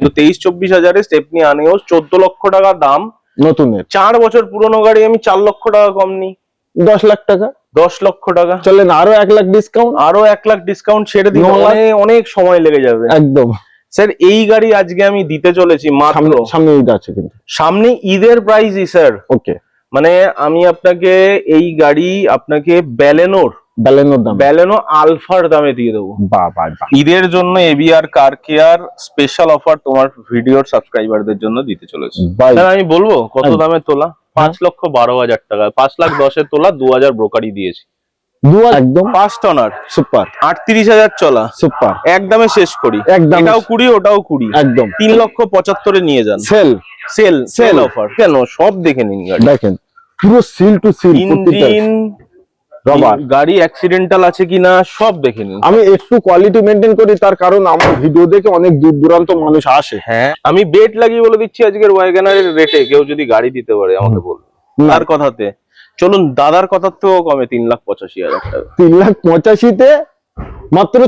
কিন্তু 23-24 স্টেপনি আনিওস 14 লক্ষ টাকা দাম নতুনের। 4 বছর পুরনো গাড়ি আমি 4 লক্ষ টাকা কম নিই। 10 লাখ টাকা, 10 লক্ষ টাকা। চলেন আরো 1 লাখ ডিসকাউন্ট, আরো 1 লাখ ডিসকাউন্ট ছেড়ে দিন, অনেক সময় লেগে যাবে একদম। স্যার এই গাড়ি আজকে আমি দিতে চলেছি মাত্র, সামনে ঈদ আছে কিন্তু, সামনে ঈদের প্রাইসই স্যার। ওকে, মানে আমি আপনাকে এই গাড়ি আপনাকে ব্যালেনোর দাম, ব্যালেনো আলফার দামে দিয়ে দেবো। বাহ বাহ বাহ। ঈদের জন্য এবিআর কার কেয়ার স্পেশাল অফার তোমার ভিডিওর সাবস্ক্রাইবারদের জন্য দিতে চলেছে। স্যার আমি বলবো কত দামে তোলা? 5,12,000 টাকা, 5,10,000 তোলা, 2,000 ব্রোকারি দিয়েছি। একদম ফার্স্ট অনার, সুপার। 38,000 চলা, সুপার। একদমে শেষ করি, এটাও 20 ওটাও 20, একদম 3,75,000 নিয়ে যান। সেল অফার কেন? সব দেখে নিন গাড়ি, দেখেন পুরো seal two seal, engine rubber, গাড়ি অ্যাক্সিডেন্টাল আছে কিনা সব দেখে নিন। আমি একটু কোয়ালিটি মেনটেন করি, তার কারণ আমার ভিডিও দেখে অনেক দূর দূরান্ত মানুষ আসে। হ্যাঁ, আমি বেট লাগিয়ে বলে দিচ্ছি আজকের ওয়াগনারের রেটে কেউ যদি গাড়ি দিতে পারে আমাকে বলুন। তার কথাতে চলুন, দাদার কথার তো কমে 3,85,000 টাকা। 3,85,000-তে মাত্র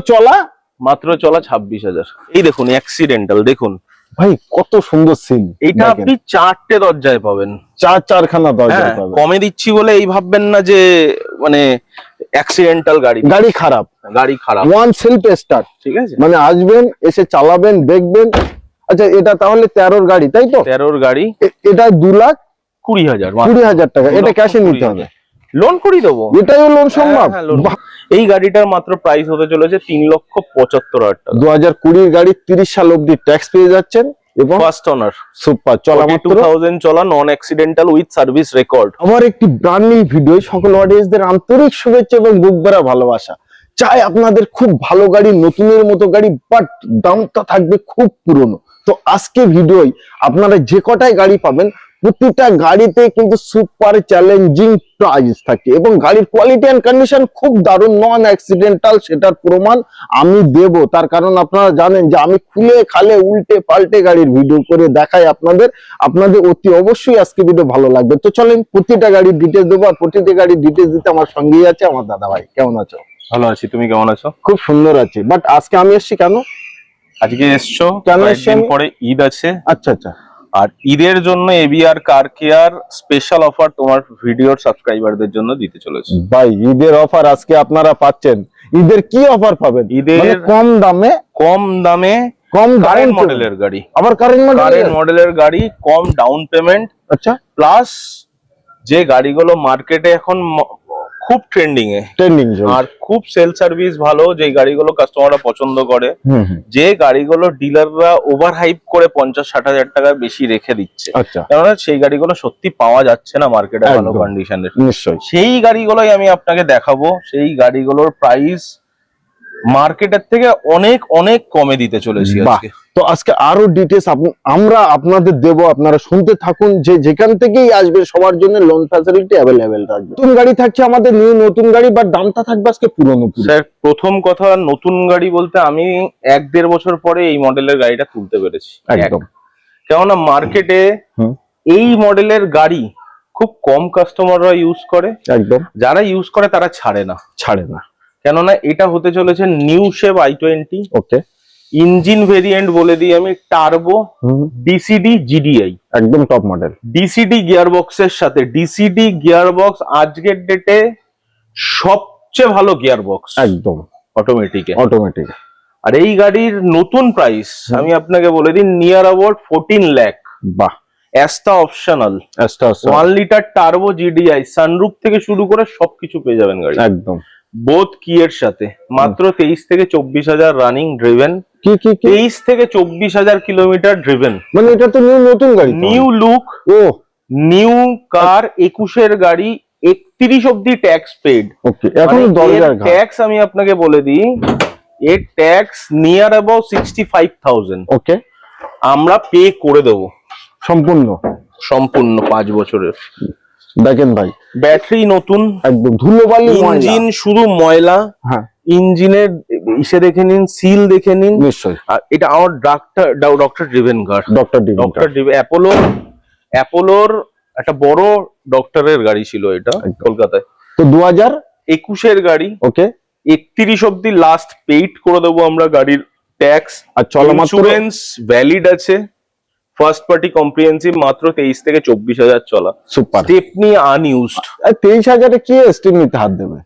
চলা 26,000। এই দেখুন অ্যাক্সিডেন্টাল, দেখুন ভাই কত সুন্দর সিন। এটা আপনি 4টে দরজায় পাবেন, 4খানা দরজায় পাবেন। কমে দিচ্ছি বলে এই ভাববেন না যে মানে অ্যাক্সিডেন্টাল গাড়ি খারাপ, ওয়ান সেলফ স্টার্ট, ঠিক আছে? মানে আসবেন, এসে চালাবেন, দেখবেন। আচ্ছা, এটা তাহলে 13 গাড়ি, তাই তো? 13 গাড়ি, এটা 2,20,000 টাকা। এটা ক্যাশে নিতে হবে, লোন করে দেবো, এটাও লোন সম্ভব। এই গাড়িটার মাত্র প্রাইস হতে চলেছে 3,75,000 টাকা। 2020 গাড়ি, 30 সাল অব্দি ট্যাক্স পেয়ে যাচ্ছেন এবং ফার্স্ট অনার, সুপার চলা, 2000 চলা, নন অ্যাক্সিডেন্টাল উইথ সার্ভিস রেকর্ড। আমার একটি ব্র্যান্ড নিউ ভিডিও, সকল অডিয়েন্সদের আন্তরিক শুভেচ্ছা এবং বুক ভরা ভালোবাসা। চাই আপনাদের খুব ভালো গাড়ি, নতুনের মতো গাড়ি, বাট দামটা থাকবে খুব পুরনো। তো আজকে ভিডিওই আপনারা যে কটায় গাড়ি পাবেন, প্রতিটা গাড়িতে কিন্তু সুপার চ্যালেঞ্জিং প্রাইস থাকে এবং গাড়ির কোয়ালিটি এন্ড কন্ডিশন খুব দারুণ, নন অ্যাক্সিডেন্টাল, সেটার প্রমাণ আমি দেব। তার কারণ আপনারা জানেন যে আমি খুলে খালে উল্টে পাল্টে গাড়ির ভিডিও করে দেখাই আপনাদের অতি অবশ্যই আজকে ভিডিও ভালো লাগবে। তো চলেন প্রতিটা গাড়ির ডিটেলস দেবো, আর প্রতিটা গাড়ির ডিটেলস দিতে আমার সঙ্গেই আছে আমার দাদা ভাই। কেমন আছো? ভালো আছি, তুমি কেমন আছো? খুব সুন্দর আছি। বাট আজকে আমি এসেছি কেন? আজকে এসছো কেন? পরে ঈদ আছে। আচ্ছা আচ্ছা। আর ঈদের জন্য এবিআর কার কেয়ার স্পেশাল অফার তোমার ভিডিওর সাবস্ক্রাইবারদের জন্য দিতে চলেছে। ভাই ঈদের অফার আজকে আপনারা পাচ্ছেন। ঈদের কি অফার পাবেন? ঈদের কম দামে কম কারেন্ট মডেলের গাড়ি, আবার কারেন্ট মডেলের গাড়ি, কম ডাউন পেমেন্ট। আচ্ছা, প্লাস যে গাড়িগুলো মার্কেটে এখন খুব ট্রেন্ডিং আর খুব সেল সার্ভিস ভালো, যে গাড়িগুলো কাস্টমাররা পছন্দ করে, যে গাড়িগুলো ডিলাররা ওভার হাইপ করে 50-60 হাজার টাকা বেশি রেখে দিচ্ছে, কেননা সেই গাড়িগুলো সত্যি পাওয়া যাচ্ছে না মার্কেটে ভালো কন্ডিশনের। নিশ্চয়ই সেই গাড়িগুলোই আমি আপনাকে দেখাবো। সেই গাড়িগুলোর প্রাইস মার্কেটের থেকে অনেক অনেক কমে দিতে চলেছি আজকে। তো আজকে আরো ডিটেইলস আমরা আপনাদের দেব, আপনারা শুনতে থাকুন। যে যেখান থেকেই আসবে সবার জন্য লোন ফ্যাসিলিটি অ্যাভেলেবেল থাকবে। নতুন গাড়ি থাকছে আমাদের, নতুন গাড়ি, বাট দামটা থাকবে আজকে পুরনো। স্যার প্রথম কথা, নতুন গাড়ি বলতে আমি 1-1.5 বছর পরে এই মডেলের গাড়িটা তুলতে পেরেছি একদম। কেননা মার্কেটে এই মডেলের গাড়ি খুব কম কাস্টমাররা ইউজ করে, একদম যারা ইউজ করে তারা ছাড়ে না। কেননা এটা হতে চলেছে নিউ শেপ i20। ওকে, ইঞ্জিন ভেরিয়েন্ট বলে দিই আমি, টার্বো ডিসিডি জিডিআই, একদম টপ মডেল। ডিসিডি গিয়ারবক্সের সাথে, ডিসিডি গিয়ারবক্স আজকের ডেটে সবচেয়ে ভালো গিয়ারবক্স, একদম অটোমেটিক। আর এই গাড়ির নতুন প্রাইস আমি আপনাকে বলে দিই, নিয়ার অ্যাবাউট 14 লাখ। বাহ, Astra optional, 1 litre turbo GDI, sunroof থেকে শুরু করে সবকিছু পেয়ে যাবেন গাড়ি, একদম বোথ কি এর সাথে। মাত্র 23-24 হাজার রানিং ড্রিভেন, 23-24 হাজার কিলোমিটার ড্রিভেন। মানে এটা তো নতুন গাড়ি, নিউ লুক, নিউ কার, 21-এর গাড়ি, 31 অব্দি ট্যাক্স পেড। এখন ট্যাক্স আমি আপনাকে বলে দিই, এর ট্যাক্স নিয়ার অ্যাবাউট 65,000 ওকে আমরা পে করে দেবো সম্পূর্ণ 5 বছরের। দেখেন ভাই, ব্যাটারি নতুন, একদম ধুলোবালি, ইঞ্জিন শুধু ময়লা। হ্যাঁ, ইঞ্জিনের ইসে দেখে নিন, সিল দেখে নিন। নিশ্চয়ই। আর এটা আমার ডক্টর ড্রিভেন কার, অ্যাপোলোর একটা বড় ডক্টরের গাড়ি ছিল এটা কলকাতায়। তো 2021-এর গাড়ি। ওকে, 31 অব্দি লাস্ট পেইড করে দেবো আমরা গাড়ির ট্যাক্স আর চলা মাত্র ইন্স্যুরেন্স ভ্যালিড আছে, ফার্স্ট পার্টি কম্প্রিহেন্সিভ, মাত্র 23 থেকে 24,000 চলা। সুপার। স্টেপনি আনইউজড, 23,000-এ কি স্টেপ নিতে হাত দেবে?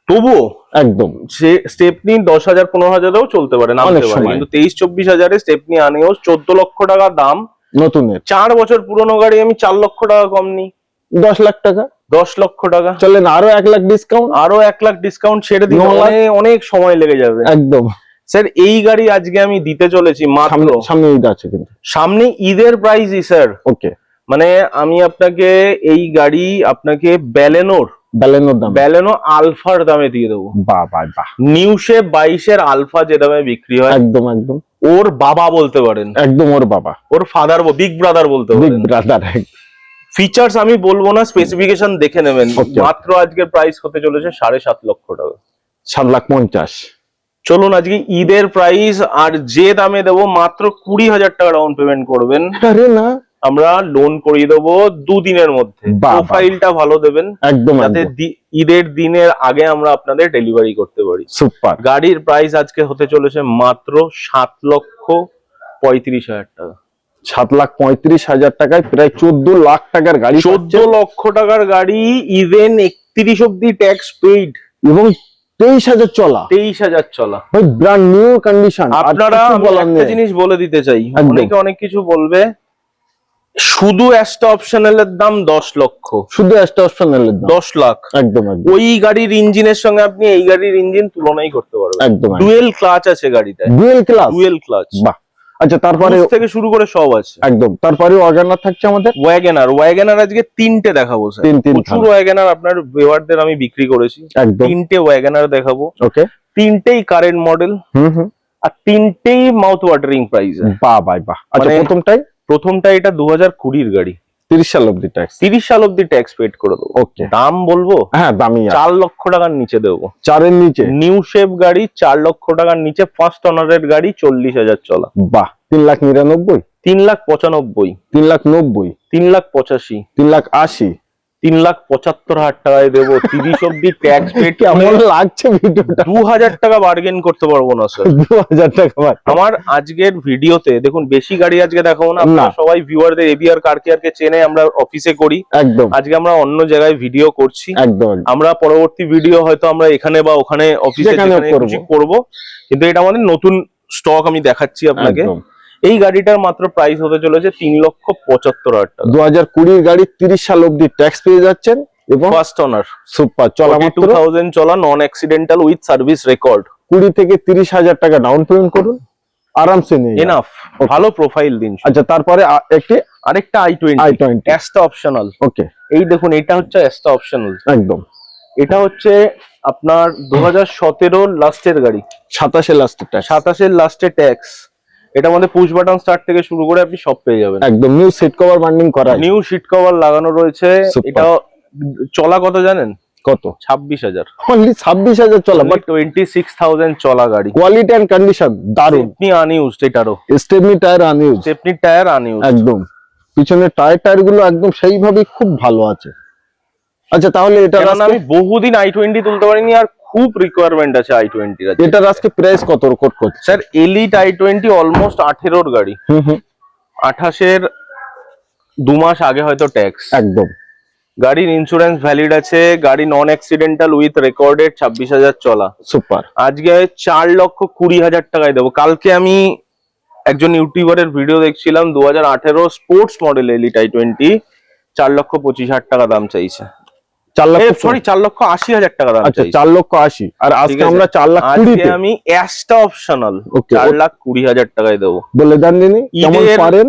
তবুও একদম সে স্টেপনি 10,000 15,000-এও চলতে পারে, নামতে অনেক পারে, সময়। কিন্তু 23-24,000-এ স্টেপনি আনইউজ 14 লক্ষ টাকা দাম। নতুনের 4 বছর পুরনো গাড়ি আমি 4 লক্ষ টাকা কম নিই, 10 লাখ টাকা। 10 লক্ষ টাকা। চলেন আরো 1 লাখ ডিসকাউন্ট, আরো 1 লাখ ডিসকাউন্ট ছেড়ে দিন, 9 লাখ। অনেক সময় লেগে যাবে। একদম স্যার এই গাড়ি আজকে আমি দিতে চলেছি মাত্র, সামনে ঈদ আছে কিন্তু। সামনে ঈদের প্রাইসই স্যার। ওকে, মানে আমি আপনাকে এই গাড়ি আপনাকে ব্যালেনোর দাম, ব্যালেনো আলফার দামে দিয়ে দেবো। বাহ বাহ বাহ, নিউ শেপ 22-এর আলফা যে দামে বিক্রি হয়, একদম একদম ওর বাবা বলতে পারেন, একদম ওর বাবা, ওর ফাদার, বিগ ব্রাদার বলতে বিগ পারেন। ব্রাদার। ফিচার্স আমি বলবো না, স্পেসিফিকেশন দেখে নেবেন। Okay. মাত্র আজকের প্রাইস হতে চলেছে 7.5 লক্ষ টাকা। 7,50,000। চলুন আজকে ঈদের প্রাইস, আর যে দামে দেবো মাত্র 20,000 টাকা ডাউন পেমেন্ট করবেন, আরে না, আমরা লোন করিয়ে দেবো 2 দিনের মধ্যে। বাহ, বাহ। প্রোফাইলটা ভালো দেবেন, একদম যাতে একদম ঈদের দিনের আগে আমরা আপনাদের ডেলিভারি করতে পারি। সুপার। গাড়ির প্রাইস আজকে হতে চলেছে মাত্র 7,35,000 টাকা। 7,35,000 টাকায় প্রায় 14 লাখ টাকার গাড়ি, 14 লক্ষ টাকার গাড়ি, ইভেন 31 অব্দি ট্যাক্স পেইড, এবং 23,000 চলা, 23,000 চলা। ভাই ব্র্যান্ড নিউ কন্ডিশন। আপনারা আমি একটা জিনিস বলে দিতে চাই, একদম। অনেকে অনেক কিছু বলবে, শুধু অ্যাস্টা অপশনালের দাম 10 লক্ষ, শুধু একটা অপশনাল দাম 10 লাখ। একদম একদম ওই গাড়ির ইঞ্জিনের সঙ্গে আপনি এই গাড়ির ইঞ্জিন তুলনাই করতে পারবেন। একদম ডুয়েল ক্লাচ আছে গাড়িতে, ডুয়েল ক্লাস, ডুয়েল ক্লাচ, বাহ। আচ্ছা তারপরে ক্রুজ থেকে শুরু করে সব আছে। একদম, তারপরে ওয়াগনার থাকছে আমাদের। ওয়াগনার আজকে 3টে দেখাবো স্যার। তিন প্রচুর ওয়াগনার আপনার ভিউয়ারদের আমি বিক্রি করেছি, একদম 3টে ওয়াগনার দেখাবো। ওকে, 3টেই কারেন্ট মডেল, হুম, আর 3টেই মাউথ ওয়াটারিং প্রাইস। বাহ বাহ বাহ। আচ্ছা মানে- প্রথমটা এটা 2020-এর গাড়ি, 30 সাল অব্দি ট্যাক্স, 30 সাল অব্দি ট্যাক্স পেড করে দেবো। ওকে, দাম বলবো হ্যাঁ দামি 4 লক্ষ টাকার নিচে দেবো। 4-এর নিচে, নিউ শেপ গাড়ি 4 লক্ষ টাকার নিচে, ফার্স্ট অনারের গাড়ি 40,000 চলা। বাহ। 3,99,000, 3,95,000, 3,90,000, 3,85,000, 3,80,000। 3,75,000 টাকায় দেবো। 30 অব্দি ট্যাক্স পেড। কেমন লাগছে ভিডিওটা? 2,000 টাকা বার্গেন করতে পারবো না স্যার। 2,000 টাকা বাদ। আমার আজকের ভিডিওতে দেখুন, বেশি গাড়ি আজকে দেখাবো না। আপনারা না। সবাই ভিউয়ারদের এবিআর কার কেয়ারকে চেনে, আমরা অফিসে করি। একদম আজকে আমরা অন্য জায়গায় ভিডিও করছি। একদম আমরা পরবর্তী ভিডিও হয়তো আমরা এখানে বা ওখানে অফিসে যেখানেও করব, কিন্তু এটা আমাদের নতুন স্টক আমি দেখাচ্ছি আপনাকে। একদম। এই গাড়িটার মাত্র প্রাইস হতে চলেছে 3,75,000 টাকা। 2020 গাড়ি 30 সাল অব্দি ট্যাক্স পেয়ে যাচ্ছেন, এবং ফার্স্ট অনার, সুপার চলা মাত্র 42,000 চলা, নন অ্যাক্সিডেন্টাল উইথ সার্ভিস রেকর্ড। 20 থেকে 30,000 টাকা ডাউন পেমেন্ট করুন, আরামসে নিয়ে যান। Enough, Okay. ভালো প্রোফাইল দিন। আচ্ছা তারপরে একটি আরেকটা i20, i20 অ্যাস্টা অপশনাল। ওকে, এই দেখুন, এটা হচ্ছে অ্যাস্টা অপশনাল। একদম এটা হচ্ছে আপনার 2017 লাস্টের গাড়ি, 27-এ লাস্ট ট্যাক্স, 27-এর লাস্টে ট্যাক্স। এটা আমাদের পুশ বাটন স্টার্ট থেকে শুরু করে আপনি সব পেয়ে যাবেন। একদম নিউ সিট কভার বান্ডিং করা, নিউ সিট কভার লাগানো রয়েছে। Super. এটা চলা কত জানেন? কত? 26,000। অনলি 26,000 চলা, বাট 26,000 চলা গাড়ি, কোয়ালিটি এন্ড কন্ডিশন দারুন। স্টেপনি আনইউজড, এটারও Stepney tyre আনইউজ, Stepney tyre unused. একদম পিছনের টায়ার গুলো একদম সেইভাবে খুব ভালো আছে। আচ্ছা তাহলে এটা কারণ আমি বহুদিন i20 তুলতে পারিনি, আর খুব রিকোয়ারমেন্ট আছে i20 এর। এটার আজকে প্রাইস কত কোট করছে? স্যার এলিট i20 অলমোস্ট 18-ওর গাড়ি, 28-এর 2 মাস আগে হয়তো ট্যাক্স। একদম গাড়ির ইন্স্যুরেন্স ভ্যালিড আছে, গাড়ি নন অ্যাক্সিডেন্টাল উইথ রেকর্ডেড, 26,000 চলা। সুপার। আজকে 4,20,000 টাকায় দেবো। কালকে আমি একজন ইউটিউবারের ভিডিও দেখছিলাম, 2018 স্পোর্টস মডেল এলিট i20, 4,25,000 টাকা দাম চাইছে। 4 লাখ, সরি 4,80,000 টাকা দাম আচ্ছা চাইছে। 4,80,000, আর ঠিক আজকে আছে? আমরা 4,20,000 আজকে আমি অ্যাস্টা অপশনাল Okay. 4,20,000 টাকায় দেবো। বলে দেন দিনি কেমন পারেন।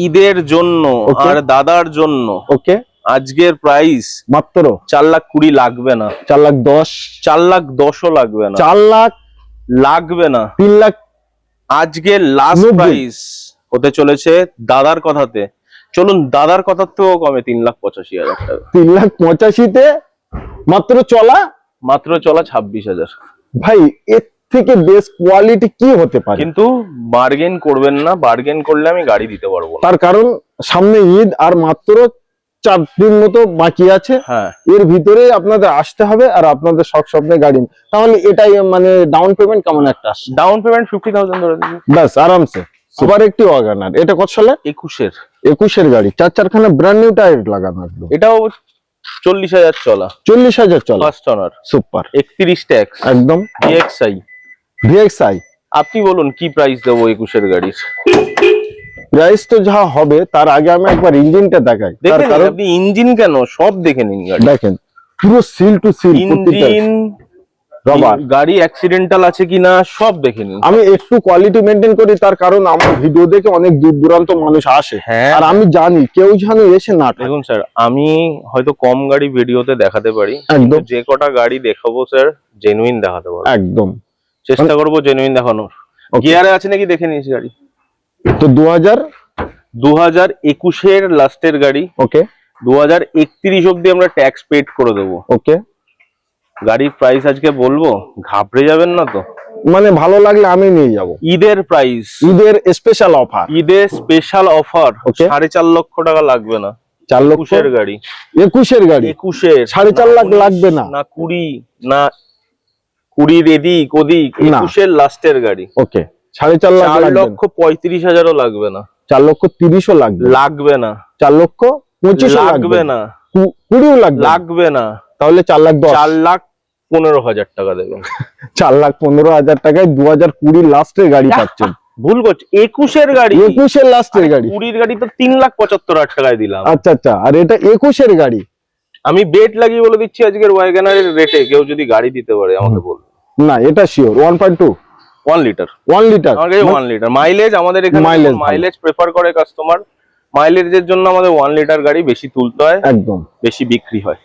ঈদের জন্য Okay. আর দাদার জন্য ওকে, আজকের প্রাইস মাত্র 4,20,000 লাগবে না, 4,10,000, 4,10,000 লাগবে না, 4 লাখ, লাগবে না। 3 লাখ আজকে লাস্ট 90,000 প্রাইস হতে চলেছে দাদার কথাতে। চলুন দাদার কথার থেকেও কমে 3,85,000 টাকা। 3,85,000-তে মাত্র চলা, মাত্র চলা 26,000। ভাই এর থেকে বেস্ট কোয়ালিটি কি হতে পারে? কিন্তু বার্গেন করবেন না, বার্গেন করলে আমি গাড়ি দিতে পারবো না। তার কারণ সামনে ঈদ, আর মাত্র 4 দিন মতো বাকি আছে। হ্যাঁ, এর ভিতরে আপনাদের আসতে হবে আর আপনাদের শখ স্বপ্নে গাড়ি তাহলে এটাই মানে ডাউন পেমেন্ট কেমন একটা আসছে? ডাউন পেমেন্ট 50,000 ধরে দিন বাস আরামসে। আবার একটি ওয়াগনার, এটা কত সালে? 21-এর। 21-এর গাড়ি, 4 খানা ব্র্যান্ড নিউ টায়ার লাগানো একদম। এটাও 40,000 চলা, 40,000 চলা, ফার্স্ট অনার, সুপার 31 ট্যাক্স, একদম। DXi। ভিএক্সআই আপনি বলুন কি প্রাইস দেবো 21-এর গাড়ির? প্রাইস তো যা হবে তার আগে আমি একবার ইঞ্জিনটা দেখাই। তার দেখেন কারণ আপনি ইঞ্জিন কেন, সব দেখে নিন গাড়ি। দেখেন পুরো seal two seal engine, rubber, গাড়ি অ্যাক্সিডেন্টাল আছে কিনা সব দেখে নিন। আমি একটু কোয়ালিটি মেনটেন করি তার কারণ আমার ভিডিও দেখে অনেক দূর দূরান্ত মানুষ আসে। হ্যাঁ, আর আমি জানি কেউ যেন এসে না থাকে। দেখুন স্যার, আমি হয়তো কম গাড়ি ভিডিওতে দেখাতে পারি, একদম যে কটা গাড়ি দেখাবো স্যার জেনুইন দেখাতে পারবো। একদম চেষ্টা করবো জেনুইন দেখানোর। গিয়ারে আছে নাকি দেখে নিস গাড়ি। তো 2021-এর লাস্টের গাড়ি, ওকে 2031 অব্দি আমরা ট্যাক্স পেড করে দেবো। ওকে, গাড়ির প্রাইস আজকে বলবো, ঘাবড়ে যাবেন না তো? মানে ভালো লাগলে আমি নিয়ে যাব। ঈদের প্রাইস, ঈদের স্পেশাল অফার, ঈদের স্পেশাল অফার। Okay. 4.5 লক্ষ টাকা লাগবে না। 4 লক্ষ 21-এর গাড়ি, 21-এর গাড়ি 21-এর 4.5 লাখ লাগবে না। না 20, না 20 এদিক ওদিক, না। 21-এর লাস্টের গাড়ি। ওকে 4.5 লাখ 4 লাগবে না। লক্ষ 35,000ও লাগবে না। 4 লক্ষ 30ও লাগবে না। লাগবে না। 4 লক্ষ 25ও লাগবে না। 20ও লাগবে না। লাগবে না। তাহলে 4 লাখ 10, 4,15,000 টাকা দেবেন। 4,15,000 টাকায় 2020 লাস্টের গাড়ি পাচ্ছেন। ভুল করছি, 21-এর গাড়ি। 21-এর লাস্টের গাড়ি। 20-এর গাড়ি তো 3,75,000 টাকায় দিলাম। আচ্ছা আচ্ছা, আর এটা 21-এর গাড়ি। আমি বেট লাগিয়ে বলে দিচ্ছি আজকের ওয়াগনারের রেটে কেউ যদি গাড়ি দিতে পারে আমাকে বলুন। না এটা শিওর 1.2 1 লিটার। 1 লিটার আমার কাছে 1 লিটার মাইলেজ, আমাদের এখানে Mileage মাইলেজ প্রেফার করে কাস্টমার। মাইলেজের জন্য আমাদের 1 লিটার গাড়ি বেশি তুলতে হয়, একদম। বেশি বিক্রি হয়।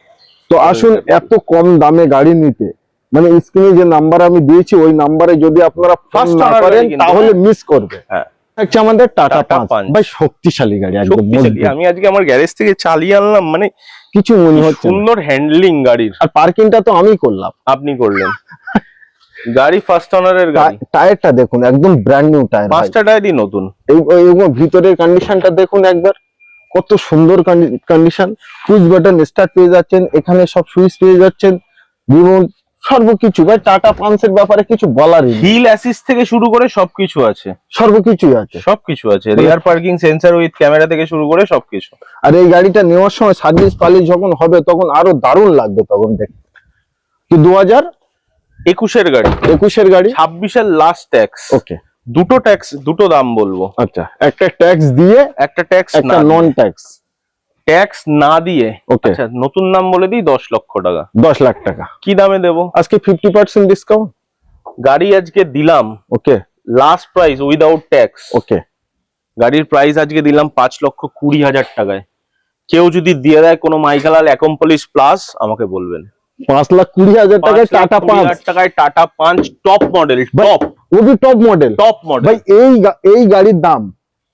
তো আসুন এত কম দামে গাড়ি নিতে, মানে স্ক্রিনে যে নাম্বার আমি দিয়েছি ওই নাম্বারে যদি আপনারা ফোন First না owner করেন গাড়ি কিন্তু, তাহলে মিস করবে। হ্যাঁ, হচ্ছে আমাদের টাটা টাটা 5 পাঞ্চ। ভাই, শক্তিশালী গাড়ি একদম শক্তিশালী। মজবুত। আমি আজকে আমার গ্যারেজ থেকে চালিয়ে আনলাম, মানে কিছু মনে হচ্ছে না। সুন্দর হ্যান্ডলিং গাড়ির। আর পার্কিংটা তো আমি করলাম, আপনি করলেন। গাড়ি ফার্স্ট অনারের গাড়ি। টায়ারটা দেখুন একদম ব্র্যান্ড নিউ টায়ার। 5টা টায়ারই নতুন। এই ভিতরের কন্ডিশনটা দেখুন একবার, কত সুন্দর কন্ডিশন। পুশ বাটন স্টার্ট পেয়ে যাচ্ছেন, এখানে সব সুইচ পেয়ে যাচ্ছেন, রিমোট সর্বকিছু। ভাই টাটা পাঞ্চের ব্যাপারে কিছু বলারই নেই। হিল অ্যাসিস্ট থেকে শুরু করে সবকিছু আছে। সর্বকিছুই আছে। সবকিছু আছে, রিয়ার পার্কিং সেন্সর উইথ ক্যামেরা থেকে শুরু করে সবকিছু। আর এই গাড়িটা নেওয়ার সময় সার্ভিস পালিশ যখন হবে তখন আরো দারুণ লাগবে তখন দেখতে। তো 2021-এর গাড়ি, 21-এর গাড়ি, 26-এর লাস্ট ট্যাক্স। ওকে দুটো ট্যাক্স, দুটো দাম বলবো। আচ্ছা, একটা ট্যাক্স দিয়ে একটা ট্যাক্স একটা নন ট্যাক্স। ট্যাক্স না দিয়ে, ওকে আচ্ছা নতুন নাম বলে দিই 10 লক্ষ টাকা। 10 লাখ টাকা কি দামে দেবো আজকে? 50% ডিসকাউন্ট। গাড়ি আজকে দিলাম okay last price without tax. Okay, গাড়ির প্রাইস আজকে দিলাম 5,20,000 টাকায়। কেউ যদি দিয়ে দেয় কোনো মাইকেলাল অ্যাকম্পলিশ প্লাস আমাকে বলবেন। 5,20,000 টাকায় টাটা পাঞ্চ। 5,20,000 টাকায় Tata Punch top model, top ওবি টপ মডেল। Top model. ভাই এই গাড়ির দাম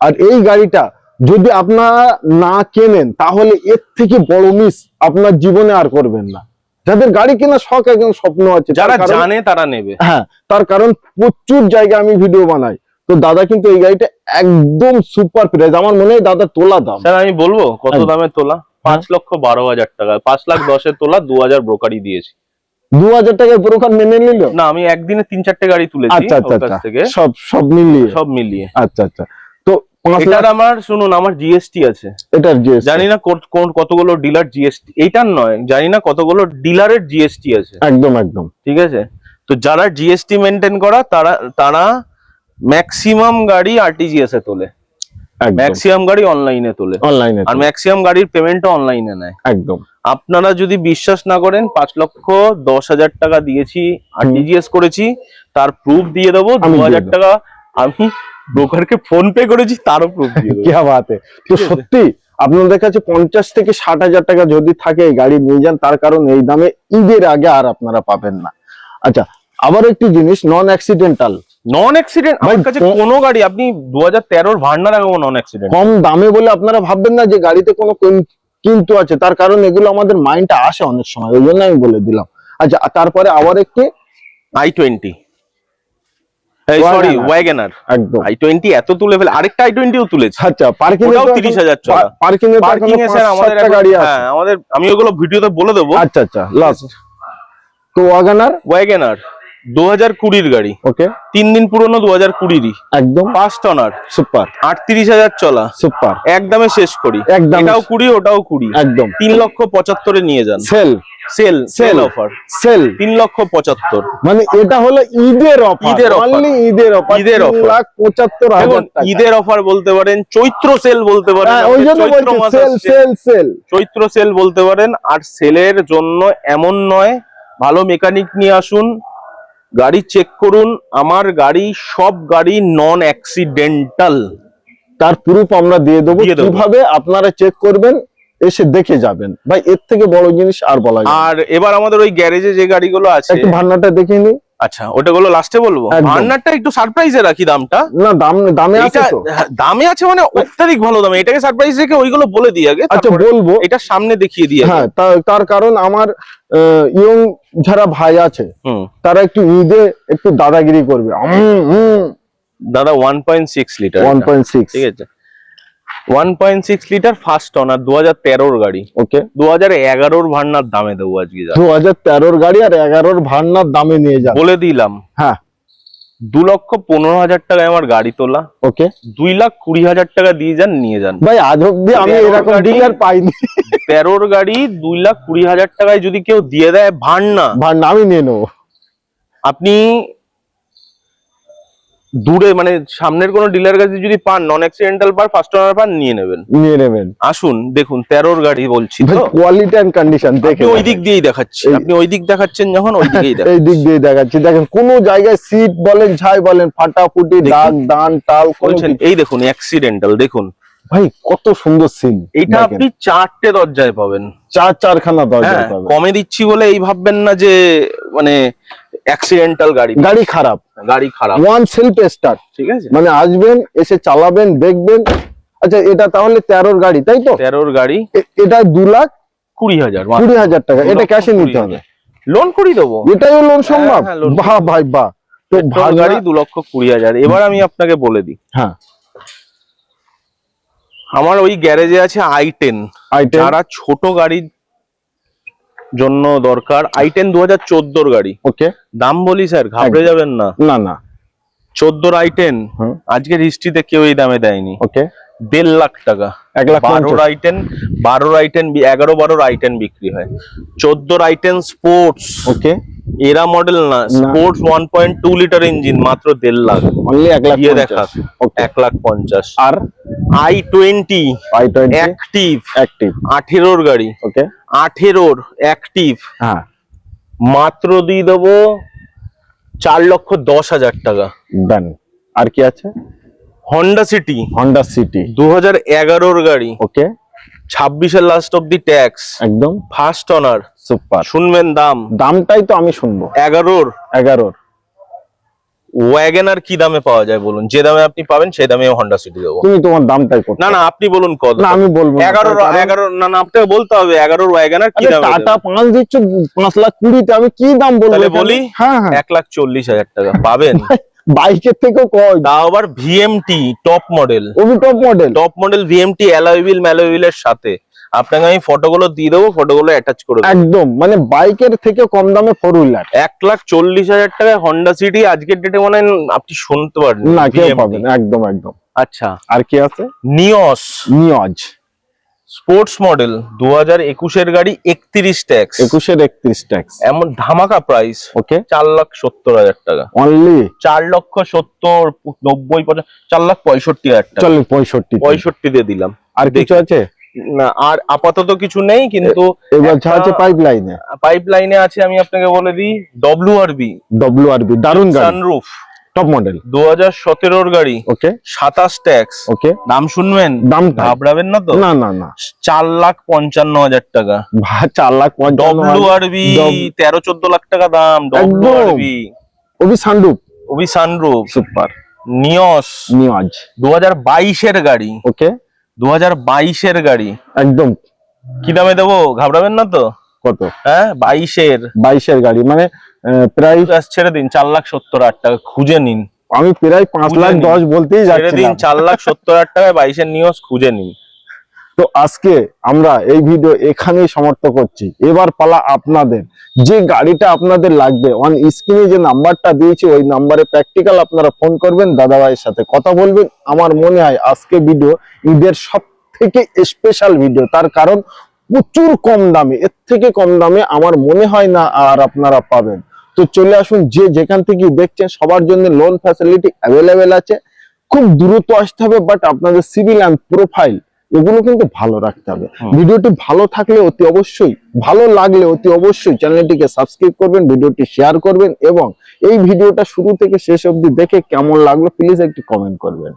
আর এই গাড়িটা যদি আপনারা না কেনেন তাহলে এর থেকে বড় মিস আপনার জীবনে আর করবেন না। যাদের গাড়ি কেনার শখ একদম স্বপ্ন আছে, যারা তার কারণ- জানে তারা নেবে। হ্যাঁ, তার কারণ প্রচুর জায়গায় আমি ভিডিও বানাই। তো দাদা কিন্তু এই গাড়িটা একদম সুপার প্রাইস, আমার মনে হয় দাদা তোলা দাম। স্যার আমি বলবো কত একদম। দামে তোলা? 5,12,000 টাকা। 5,10,000 তোলা, 2,000 ব্রোকারি দিয়েছি। 2,000 টাকায় ব্রোকার মেনে নিল? না, আমি একদিনে 3-4টে গাড়ি তুলেছি আচ্ছা আচ্ছা ওর কাছ আচ্ছা, থেকে, সব মিলিয়ে। সব মিলিয়ে। আচ্ছা আচ্ছা, তো 5 লাখ এটার আমার শুনুন, আমার জিএসটি আছে। এটার যে জানি না কতগুলো ডিলার জিএসটি, এইটার নয়, জানি না কতগুলো ডিলারের জিএসটি আছে। একদম একদম ঠিক আছে, তো যারা জিএসটি মেনটেন করা তারা ম্যাক্সিমাম গাড়ি আরটিজিএস এ তোলে, ম্যাক্সিমাম গাড়ি অনলাইনে তোলে, অনলাইনে, আর ম্যাক্সিমাম গাড়ির পেমেন্টও অনলাইনে নেয়। একদম। আপনারা যদি বিশ্বাস না করেন, 5,10,000 টাকা দিয়েছি, আরটিজিএস করেছি, তার প্রুফ দিয়ে দেবো। আমি দিয়ে 2,000 দেবো। টাকা আমি ব্রোকারকে ফোন পে করেছি, তারও প্রুফ দিয়ে দেবো। কি বাত है। তো সত্যি আপনাদের কাছে 50 থেকে 60,000 টাকা যদি থাকে এই গাড়ি নিয়ে যান, তার কারণ এই দামে ঈদের আগে আর আপনারা পাবেন না। আচ্ছা, আবার একটি জিনিস, নন অ্যাক্সিডেন্টাল। নন অ্যাক্সিডেন্ট আমার ভাই, কাছে কোনো গাড়ি, আপনি 2013-র ভার্না রাখবো নন অ্যাক্সিডেন্ট। কম দামে বলে আপনারা ভাববেন না যে গাড়িতে কোনো কিন্তু আছে, তার কারণ এগুলো আমাদের মাইন্ডে আসে অনেক সময়, ওই জন্য আমি বলে দিলাম। আচ্ছা, তারপরে আবার একটি i20 সরি ওয়াগনার একদম i20 এত তুলে ফেলে, আরেকটা i20ও তুলেছে। আচ্ছা পার্কিং ওটাও 30,000 চলা। পার্কিং এ পার্কিং এ স্যার আমাদের গাড়ি আছে। হ্যাঁ আমাদের, আমি ওগুলো ভিডিওতে বলে দেবো। আচ্ছা আচ্ছা লাস্ট তো ওয়াগনার 2020 গাড়ি, ওকে 3 দিন পুরনো, 2020 একদম ফার্স্ট অনার, সুপার 38,000 চলা, সুপার একদমে শেষ করি, একদম এটাও 20 ওটাও 20, একদম 3,75,000 এ নিয়ে যান। Sale sale offer, sale 3,75,000। মানে এটা হলো ঈদের অফার, ঈদের offer। অনলি ঈদের অফার, ঈদের offer। 3,75,000 টাকা। ঈদের অফার বলতে পারেন, চৈত্র সেল বলতে পারেন, ওই জন্য চৈত্র বলছি মাস সেল আসছে। সেল সেল চৈত্র সেল বলতে পারেন। আর সেলের জন্য এমন নয়, ভালো মেকানিক নিয়ে আসুন, গাড়ি চেক করুন। আমার গাড়ি, সব গাড়ি নন অ্যাক্সিডেন্টাল, তার প্রুফ আমরা দিয়ে দেবো। দিয়ে দেবো। কিভাবে আপনারা চেক করবেন এসে দেখে যাবেন ভাই, এর থেকে বড় জিনিস আর বলা যায় না। আর এবার আমাদের ওই গ্যারেজে যে গাড়িগুলো আছে, একটু ভান্নাটা দেখে নি। আচ্ছা ওটাগুলো লাস্টে বলবো। একদম। ভার্নারটা একটু সারপ্রাইজে রাখি দামটা। না দামে আছে এটা তো। দামে আছে মানে অত্যাধিক ভালো দামে, এটাকে সারপ্রাইজ রেখে ওইগুলো বলে দিই আগে, আচ্ছা তারপরে বলবো। এটা সামনে দেখিয়ে দিই আগে। হ্যাঁ তার কারণ আমার ইয়ং যারা ভাই আছে হুম। তারা একটু ঈদে একটু দাদাগিরি করবে। দাদা 1.6 লিটার, 1.6 ঠিক আছে 1.6 লিটার ফার্স্ট অনার, 2013 গাড়ি, ওকে 2011 ভার্নার দামে দেবো আজকে যা। 2013 গাড়ি আর 11 ভান্নার দামে নিয়ে যাবে। বলে দিলাম। হ্যাঁ 2,15,000 টাকায় আমার গাড়ি তোলা, ওকে 2,20,000 টাকা দিয়ে যান, নিয়ে যান। ভাই আজ অব্দি আমি 13 এরকম গাড়ি- ডিলার পাইনি। 13 গাড়ি 2,20,000 টাকায় যদি কেউ দিয়ে দেয় ভার্না, ভান্না আমি নিয়ে নেবো। আপনি দূরে মানে সামনের কোনো ডিলার কাছে যদি পান, নন অ্যাক্সিডেন্টাল পান, ফার্স্ট ওনার পান, নিয়ে নেবেন। আসুন দেখুন 13 গাড়ি বলছি ভাই তো, কোয়ালিটি এন্ড কন্ডিশন দেখে আপনি ওই দিক দিয়েই দেখাচ্ছি, আপনি ওই দিক দেখাচ্ছেন যখন, ওই দিকেই এই দেখাচ্ছি। দিক দিয়ে দেখাচ্ছি। দেখেন কোন জায়গায় সিট বলেন ছাই বলেন ফাটাফুটি দেখি। দাগ দান টাল কোনো বলছেন কিছু- এই দেখুন অ্যাক্সিডেন্টাল, দেখুন ভাই কত সুন্দর সিন। এইটা আপনি 4টে দরজায় পাবেন। চারখানা দরজা হ্যাঁ, পাবে। কমে দিচ্ছি বলে এই ভাববেন না যে মানে অ্যাক্সিডেন্টাল গাড়ি, গাড়ি খারাপ, গাড়ি খারাপ, ওয়ান সেলফ স্টার্ট, ঠিক আছে। মানে আসবেন এসে চালাবেন দেখবেন। আচ্ছা এটা তাহলে 13 গাড়ি তাই তো? 13 গাড়ি এটা 2,20,000, 2,20,000 টাকা। এটা ক্যাশে নিতে হবে, লোন করে দেবো। এটাও লোন সম্ভব? হ্যাঁ, loan বাহ ভাই বাহ। তো পেট্রোল গাড়ি 2,20,000। এবার আমি আপনাকে বলে দিই, হ্যাঁ আমার ওই গ্যারেজে আছে i10, i10 যারা ছোট গাড়ির জন্য দরকার, i10 2014 গাড়ি। ওকে দাম বলি স্যার, ঘাবড়ে যাবেন না। না 14 i10 হুম। আজকের হিস্ট্রিতে কেউ এই দামে দেয়নি। ওকে 1.5 লাখ টাকা। 1,50,000 12 i10 11-12 i10 বিক্রি হয়। 14 i10 স্পোর্টস, ওকে এরা মডেল না, স্পোর্টস 1.2 লিটার ইঞ্জিন, মাত্র 1.5 লাখ। অনলি 1,50,000 দিয়ে দেখা, ওকে 1,50,000। আর i20 i20 অ্যাক্টিভ, অ্যাক্টিভ 18 গাড়ি, ওকে 18 অ্যাক্টিভ, হ্যাঁ মাত্র দিয়ে দেবো 4,10,000 টাকা। ডান। আর কি আছে? হন্ডা সিটি হন্ডা সিটি 2011 গাড়ি, ওকে 26-এর লাস্ট অব দি ট্যাক্স, একদম ফার্স্ট অনার। সুপার। শুনবেন দামটাই তো আমি শুনবো। 11 ওয়াগনার কি দামে পাওয়া যায় বলুন? যে দামে আপনি পাবেন সেই দামে হন্ডা সিটি দেবো। তুমি তোমার দামটাই করো। না আপনি বলুন কত। না আমি বলবো না। 11 না আপনাকে বলতে হবে 11 ওয়াগনার কি দামে টাটা 5 দিচ্ছ 5,20,000 আমি কি দাম বলবো? তাহলে বলি, হ্যাঁ 1,40,000 টাকা পাবেন। বাইকের থেকেও কয়, তাও আবার ভিএমটি টপ মডেল, ওবি top model VMT alloy wheel এর সাথে। আপনাকে আমি ফটোগুলো দিয়ে দেবো, ফটোগুলো অ্যাটাচ করে দেবো। একদম মানে বাইকের থেকে কম দামে 4 হুইলার 1,40,000 টাকায় হন্ডা সিটি আজকের ডেটে মানে আপনি শুনতে পারেন না, কেউ পাবে না। একদম আচ্ছা আর কি আছে? নিয়জ স্পোর্টস মডেল 2021-এর গাড়ি, 31 ট্যাক্স, 31 ট্যাক্স, এমন ধামাকা প্রাইস। ওকে 4,70,000 টাকা অনলি। 4,70,000 90 4,65,000 টাকা। চল 65 দিয়ে দিলাম। আর কিছু আছে না, আর আপাতত কিছু নেই, কিন্তু এবার যা আছে পাইপ লাইনে আছে। আমি আপনাকে বলে দিই, ডব্লিউআরবি দারুন গাড়ি, সানরুফ টপ মডেল 2017-এর গাড়ি, ওকে 27 ট্যাক্স, ওকে দাম শুনবেন, দাম ঘাবড়াবেন না তো। না 4,55,000 টাকা। 4,55,000 ডব্লিউআরবি 13-14 লাখ টাকা দাম। ডব্লিউআরবি ওবি সানরুফ সুপার। নিয়জ 2022-এর গাড়ি, ওকে 2022-এর গাড়ি, একদম কি দামে দেবো? ঘাবড়াবেন না তো। কত? হ্যাঁ 22-এর গাড়ি মানে প্রায় ছেড়ে দিন, 4,70,000 টাকা খুঁজে নিন। আমি প্রায় 5,10,000 বলতেই ছেড়ে যাচ্ছি দিন 4,70,000 টাকায় 22 এর নিওস খুঁজে নিন। তো আজকে আমরা এই ভিডিও এখানেই সমাপ্ত করছি। এবার পালা আপনাদের, যে গাড়িটা আপনাদের লাগবে অন স্ক্রিনে যে নাম্বারটা দিয়েছি ওই নাম্বারে প্র্যাকটিক্যাল আপনারা ফোন করবেন, দাদাভাইয়ের সাথে কথা বলবেন। আমার মনে হয় আজকে ভিডিও ঈদের সব থেকে স্পেশাল ভিডিও, তার কারণ প্রচুর কম দামে, এর থেকে কম দামে আমার মনে হয় না আর আপনারা পাবেন। তো চলে আসুন, যে যেখান থেকে দেখছেন সবার জন্য লোন ফ্যাসিলিটি অ্যাভেলেবেল আছে। খুব দ্রুত আসতে হবে, বাট আপনাদের সিভিল অ্যান্ড প্রোফাইল এগুলো কিন্তু ভালো রাখতে হবে। ভিডিওটি ভালো থাকলে অতি অবশ্যই, ভালো লাগলে অতি অবশ্যই চ্যানেলটিকে সাবস্ক্রাইব করবেন, ভিডিওটি শেয়ার করবেন এবং এই ভিডিওটা শুরু থেকে শেষ অবধি দেখে কেমন লাগলো প্লিজ একটি কমেন্ট করবেন।